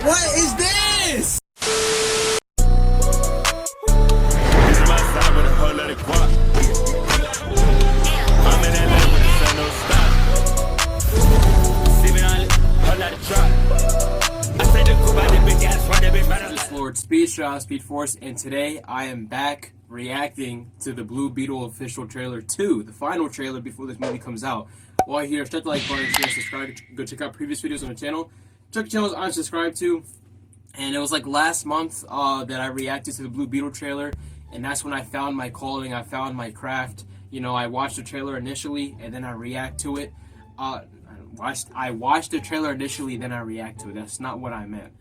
What is this? This is Lord Speed Force, and today I am back reacting to the Blue Beetle official trailer 2, the final trailer before this movie comes out. While you're here, hit the like button, share, subscribe, go check out previous videos on the channel. Check the channels I'm subscribed to. And it was like last month that I reacted to the Blue Beetle trailer, and that's when I found my calling, I found my craft. You know, I watched the trailer initially, and then I react to it. I watched the trailer initially, then I react to it. That's not what I meant.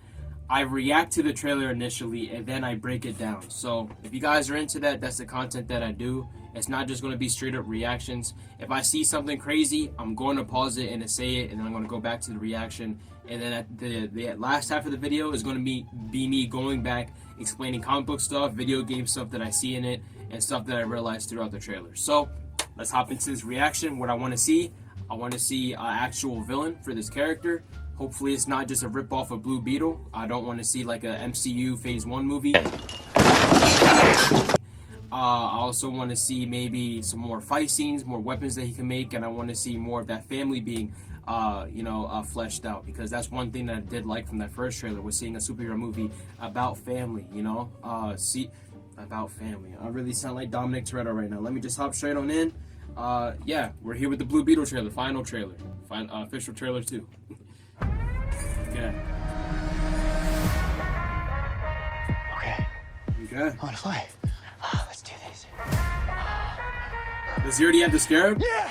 I react to the trailer initially, and then I break it down. So if you guys are into that, that's the content that I do. It's not just going to be straight up reactions. If I see something crazy, I'm going to pause it and say it, and then I'm going to go back to the reaction. And then at the last half of the video is going to be me going back, explaining comic book stuff, video game stuff that I see in it, and stuff that I realized throughout the trailer. So let's hop into this reaction. What I want to see, I want to see an actual villain for this character. Hopefully it's not just a rip-off of Blue Beetle. I don't want to see like a MCU Phase 1 movie. I also want to see maybe some more fight scenes, more weapons that he can make, and I want to see more of that family being, fleshed out, because that's one thing that I did like from that first trailer, was seeing a superhero movie about family, about family. I really sound like Dominic Toretto right now. Let me just hop straight on in. Yeah, we're here with the Blue Beetle trailer, final trailer, official trailer 2. Okay. Okay. I want to fly. Let's do this. Does he already have the scarab? Yeah!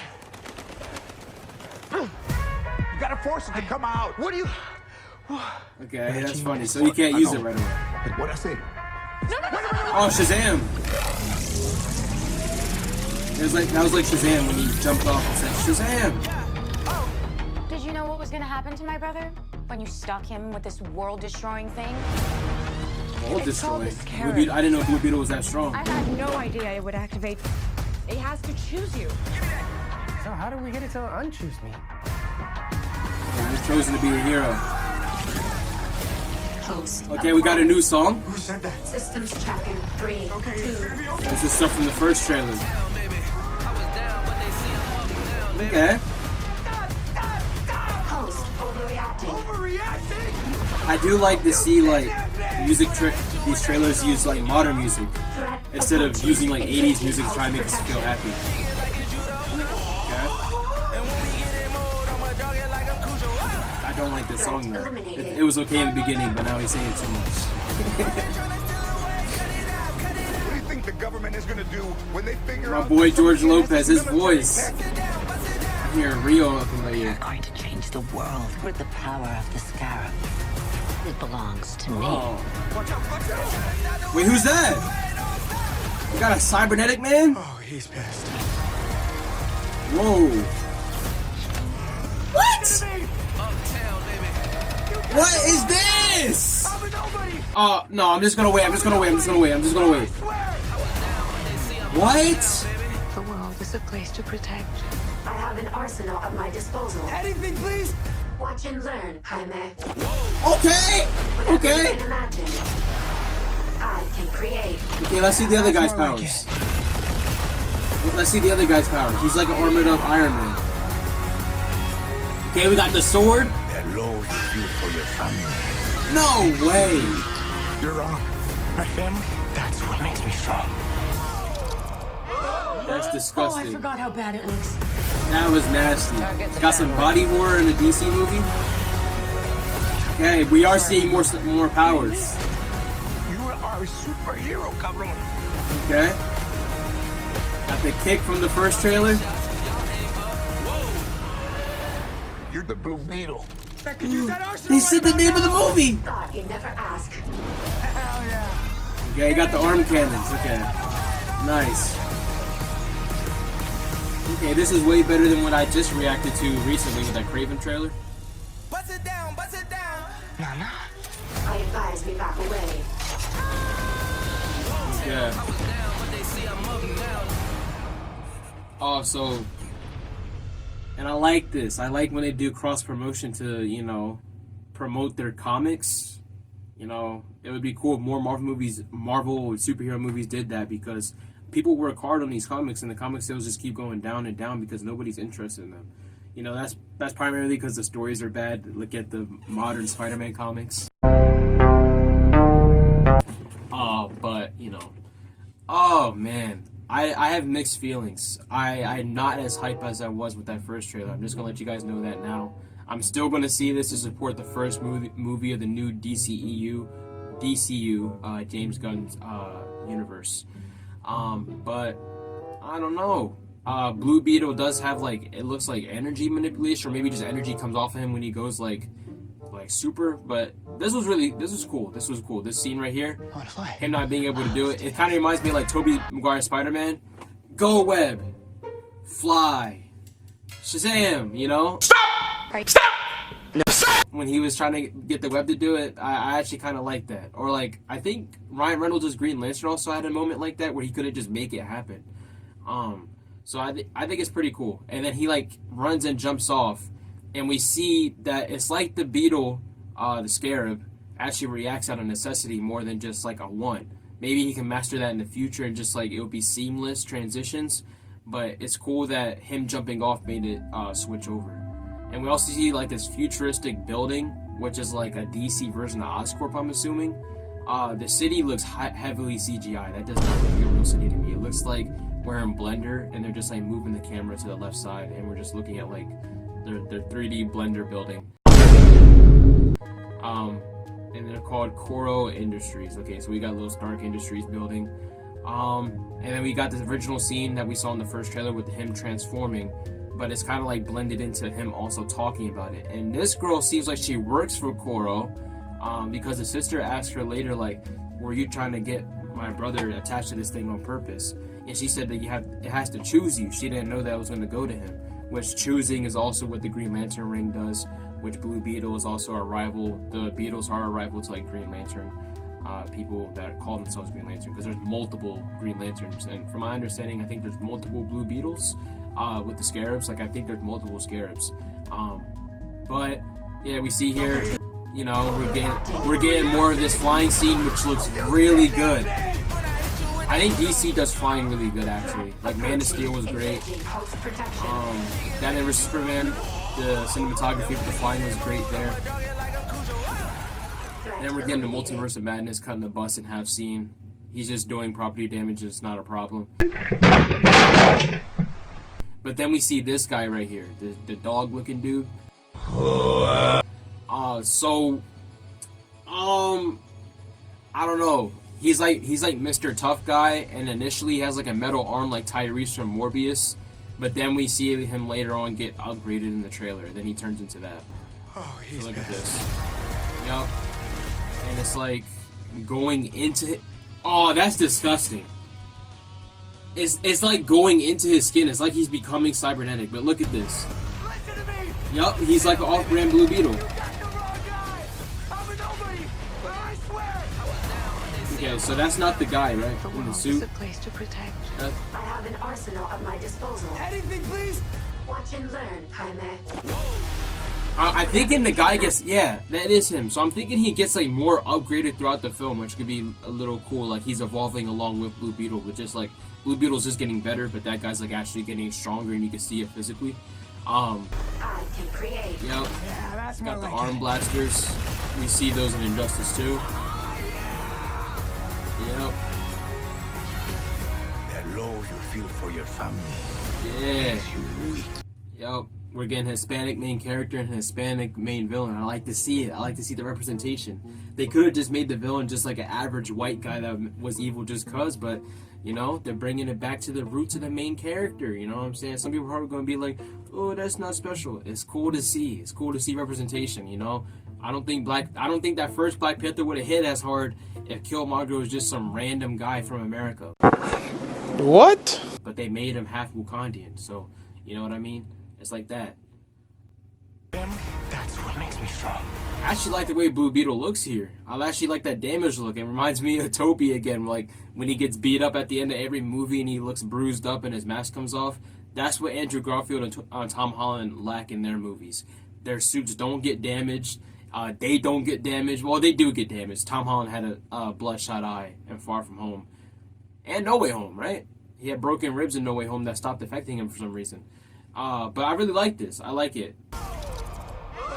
You gotta force it to come out. What do you... Okay, that's funny. So you can't use it right away. What'd I say? Oh, Shazam! That was like Shazam when he jumped off and said, Shazam! Did you know what was gonna happen to my brother when you stuck him with this world-destroying thing? World-destroying? I didn't know Blue Beetle was that strong. I had no idea it would activate. It has to choose you. So how do we get it to unchoose me? You're chosen to be the hero. Host. Okay, we got a new song. Who said that? Systems tracking 3, 2. This is stuff from the first trailer. Okay. Host overreacting. I do like to see like these trailers use like modern music instead of using like 80s music to try and make us feel happy. Okay. I don't like this song though. It was okay in the beginning, but now he's saying too much. What do you think the government is gonna do when they figure out... My boy George Lopez, his voice. I hear Rio up in my ear. We're going to change the world with the power of the scarab. It belongs to me. Oh. Wait, who's that? You got a cybernetic man? Oh, he's pissed. Whoa. What? What is this? No, I'm just gonna wait. What? The world is a place to protect. I have an arsenal at my disposal. Anything, please? Watch and learn, Jaime. Okay. Whatever you can imagine, I can create. Okay, let's see the other guy's powers. Let's see the other guy's powers. He's like an armored up Iron Man. Okay, we got the sword. That load is you for your family. No way. You're wrong. My family, that's what makes me strong. That's disgusting. Oh, I forgot how bad it looks. That was nasty. Got some body horror in a DC movie. Okay, we are seeing more powers. You are a superhero, cabron. Okay. Got the kick from the first trailer. You're the Blue Beetle. He said the name of the movie. God, you never ask. Hell yeah. Okay, you got the arm cannons. Okay. Nice. Okay, this is way better than what I just reacted to recently with that Craven trailer. Bust it down, bust it down. Nana. I advise we back away. Yeah. Oh, so And I like this. I like when they do cross promotion to, you know, promote their comics You know, it would be cool if more Marvel superhero movies did that, because people work hard on these comics, and the comic sales just keep going down and down because nobody's interested in them. You know, that's primarily because the stories are bad. Look at the modern Spider-Man comics. But you know, oh man, I have mixed feelings. I'm not as hype as I was with that first trailer. I'm just gonna let you guys know that now. I'm still gonna see this to support the first movie of the new DCU, James Gunn's universe. But I don't know. Blue Beetle does have, like, it looks like energy manipulation, or maybe just energy comes off of him when he goes like super. But this was cool. This was cool. This scene right here, him not being able to do it, it kind of reminds me of like Tobey Maguire's Spider-Man. Go web, fly, Shazam, you know? Stop! No. When he was trying to get the web to do it, I actually kind of like that. Or like, I think Ryan Reynolds' Green Lantern also had a moment like that where he could have just make it happen. So I think it's pretty cool. And then he like runs and jumps off, and we see that it's like the Beetle, the Scarab, actually reacts out of necessity more than just like a one. Maybe he can master that in the future and just like it would be seamless transitions. But it's cool that him jumping off made it switch over. And we also see like this futuristic building, which is like a DC version of Oscorp, I'm assuming. The city looks heavily CGI. That does not look like a real city to me. It looks like we're in Blender and they're just like moving the camera to the left side, and we're just looking at like their 3D Blender building. And they're called Coro Industries. Okay, so we got little Stark Industries building. And then we got this original scene that we saw in the first trailer with him transforming, but it's kind of like blended into him also talking about it. And this girl seems like she works for Coro, because the sister asked her later, like, were you trying to get my brother attached to this thing on purpose? And she said that it has to choose you. She didn't know that it was going to go to him, which choosing is also what the Green Lantern ring does, which Blue Beetle is also a rival. The Beetles are a rival to like Green Lantern, people that call themselves Green Lantern, because there's multiple Green Lanterns. And from my understanding, I think there's multiple Blue Beetles with the Scarabs. Like, I think there's multiple Scarabs. But yeah, we see here, you know, we're getting more of this flying scene, which looks really good. I think DC does flying really good, actually. Like, Man of Steel was great. Batman vs Superman, the cinematography for the flying was great there. Then we're getting the Multiverse of Madness, cutting the bus in half scene. He's just doing property damage, and it's not a problem. But then we see this guy right here, the dog-looking dude. I don't know. He's like Mr. Tough Guy, and initially he has like a metal arm like Tyrese from Morbius, but then we see him later on get upgraded in the trailer. Then he turns into that. Oh, he's so look at this. Yup. And it's like going into. Oh, that's disgusting. It's like going into his skin. It's like he's becoming cybernetic. But look at this. Yup, he's like an off-brand Blue Beetle. Okay, so that's not the guy, right? In the suit. I have an arsenal at my disposal. Anything, please? Watch and learn, Jaime. I'm thinking the guy gets, yeah, that is him. So I'm thinking he gets like more upgraded throughout the film, which could be a little cool. Like he's evolving along with Blue Beetle, but just like Blue Beetle's just getting better, but that guy's like actually getting stronger, and you can see it physically. I can create. Yep. Yeah, that's Got the like arm blasters. We see those in Injustice 2. Yep. The love you feel for your family. Yeah. Makes you weak. Yep. We're getting Hispanic main character and Hispanic main villain. I like to see it. I like to see the representation. They could have just made the villain just like an average white guy that was evil just cause, but you know, they're bringing it back to the roots of the main character. You know what I'm saying? Some people are probably going to be like, oh, that's not special. It's cool to see. It's cool to see representation, you know? I don't think that first Black Panther would have hit as hard if Killmonger was just some random guy from America. What? But they made him half Wakandian, so you know what I mean? It's like that. That's what makes me strong. I actually like the way Blue Beetle looks here. I actually like that damage look. It reminds me of Toby again, like when he gets beat up at the end of every movie and he looks bruised up and his mask comes off. That's what Andrew Garfield and Tom Holland lack in their movies. Their suits don't get damaged. They don't get damaged. Well, they do get damaged. Tom Holland had a bloodshot eye in Far From Home. And No Way Home, right? He had broken ribs in No Way Home that stopped affecting him for some reason. But I really like this. I like it.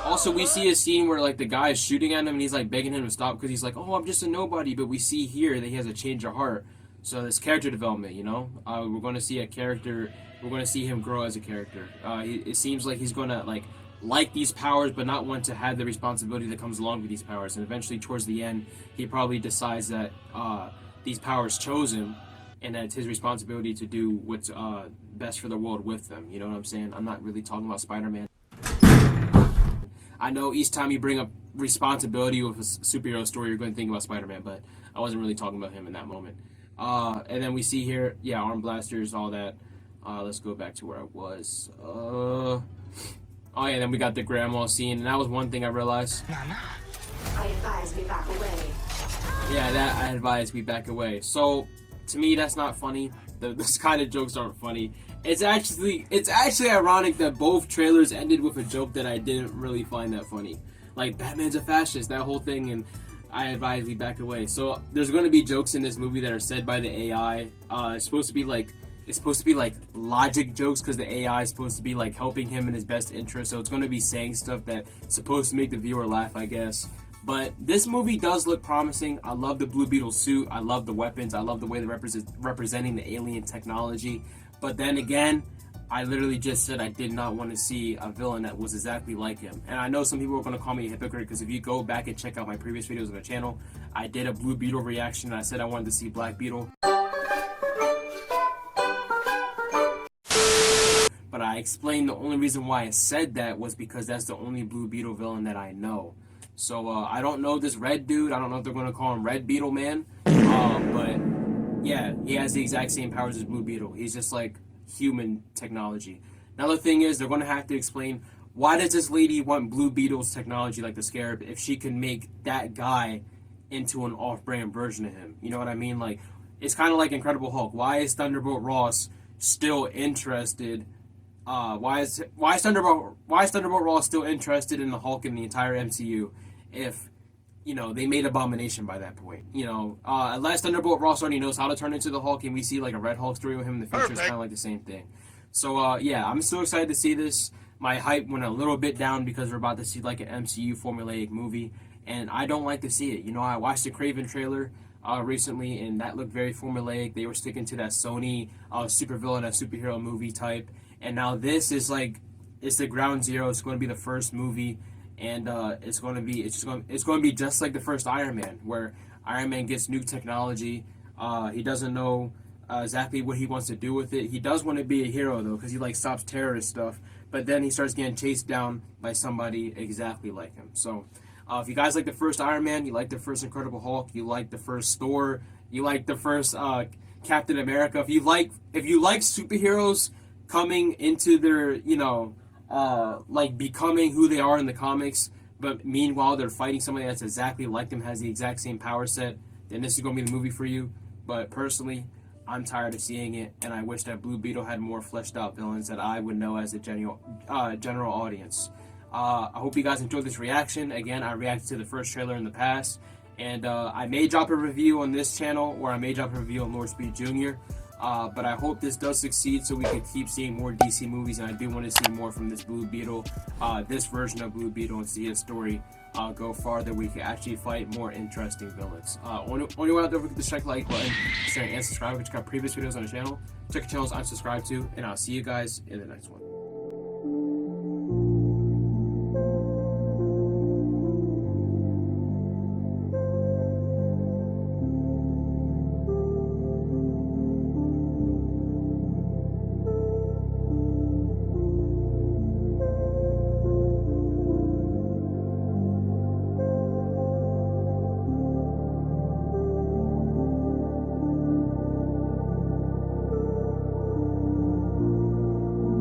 Also, we see a scene where, like, the guy is shooting at him and he's, like, begging him to stop because he's like, oh, I'm just a nobody. But we see here that he has a change of heart. So this character development, you know? We're going to see a character... We're going to see him grow as a character. It seems like he's going to, like these powers, but not want to have the responsibility that comes along with these powers. And eventually, towards the end, he probably decides that these powers chose him, and that it's his responsibility to do what's best for the world with them. You know what I'm saying? I'm not really talking about Spider-Man. I know each time you bring up responsibility with a superhero story, you're going to think about Spider-Man, but I wasn't really talking about him in that moment. And then we see here, yeah, arm blasters, all that. Let's go back to where I was. Oh yeah, then we got the grandma scene, and that was one thing I realized. I advise we back away. Yeah, that I advise we back away. So, to me, that's not funny. This kind of jokes aren't funny. It's actually ironic that both trailers ended with a joke that I didn't really find that funny. Like, Batman's a fascist, that whole thing, and I advise we back away. So, there's going to be jokes in this movie that are said by the AI. It's supposed to be like logic jokes because the AI is supposed to be like helping him in his best interest. So it's going to be saying stuff that's supposed to make the viewer laugh, I guess. But this movie does look promising. I love the Blue Beetle suit. I love the weapons. I love the way they're representing the alien technology. But then again, I literally just said I did not want to see a villain that was exactly like him. And I know some people are going to call me a hypocrite because if you go back and check out my previous videos on the channel, I did a Blue Beetle reaction and I said I wanted to see Black Beetle. But I explained the only reason why I said that was because that's the only Blue Beetle villain that I know. So I don't know this red dude. I don't know if they're going to call him Red Beetle Man. But yeah, he has the exact same powers as Blue Beetle. He's just like human technology. Another thing is they're going to have to explain why does this lady want Blue Beetle's technology like the Scarab if she can make that guy into an off-brand version of him. You know what I mean? Like, it's kind of like Incredible Hulk. Why is Thunderbolt Ross still interested? Why is Thunderbolt Ross still interested in the Hulk in the entire MCU if, you know, they made Abomination by that point? You know, unless Thunderbolt Ross already knows how to turn into the Hulk and we see like a Red Hulk story with him in the future, it's kind of like the same thing. So yeah, I'm so excited to see this. My hype went a little bit down because we're about to see like an MCU formulaic movie, and I don't like to see it. You know, I watched the Craven trailer recently, and that looked very formulaic. They were sticking to that Sony supervillain and superhero movie type. And now this is like, it's the ground zero. It's going to be the first movie, and it's going to be just like the first Iron Man, where Iron Man gets new technology. He doesn't know exactly what he wants to do with it. He does want to be a hero though, because he like stops terrorist stuff. But then he starts getting chased down by somebody exactly like him. So if you guys like the first Iron Man, you like the first Incredible Hulk, you like the first Thor, you like the first Captain America. If you like superheroes coming into their, you know, like becoming who they are in the comics, but meanwhile they're fighting somebody that's exactly like them, has the exact same power set, then this is going to be the movie for you. But personally, I'm tired of seeing it, and I wish that Blue Beetle had more fleshed out villains that I would know as a general audience. I hope you guys enjoyed this reaction. Again, I reacted to the first trailer in the past, and I may drop a review on this channel, or I may drop a review on Lord Speed Jr., but I hope this does succeed so we can keep seeing more DC movies, and I do want to see more from this Blue Beetle, this version of Blue Beetle, and see his story go farther. We can actually fight more interesting villains. Only way out there, forget to check the like button, share, and subscribe. Check out previous videos on the channel. Check the channels I'm subscribed to, and I'll see you guys in the next one.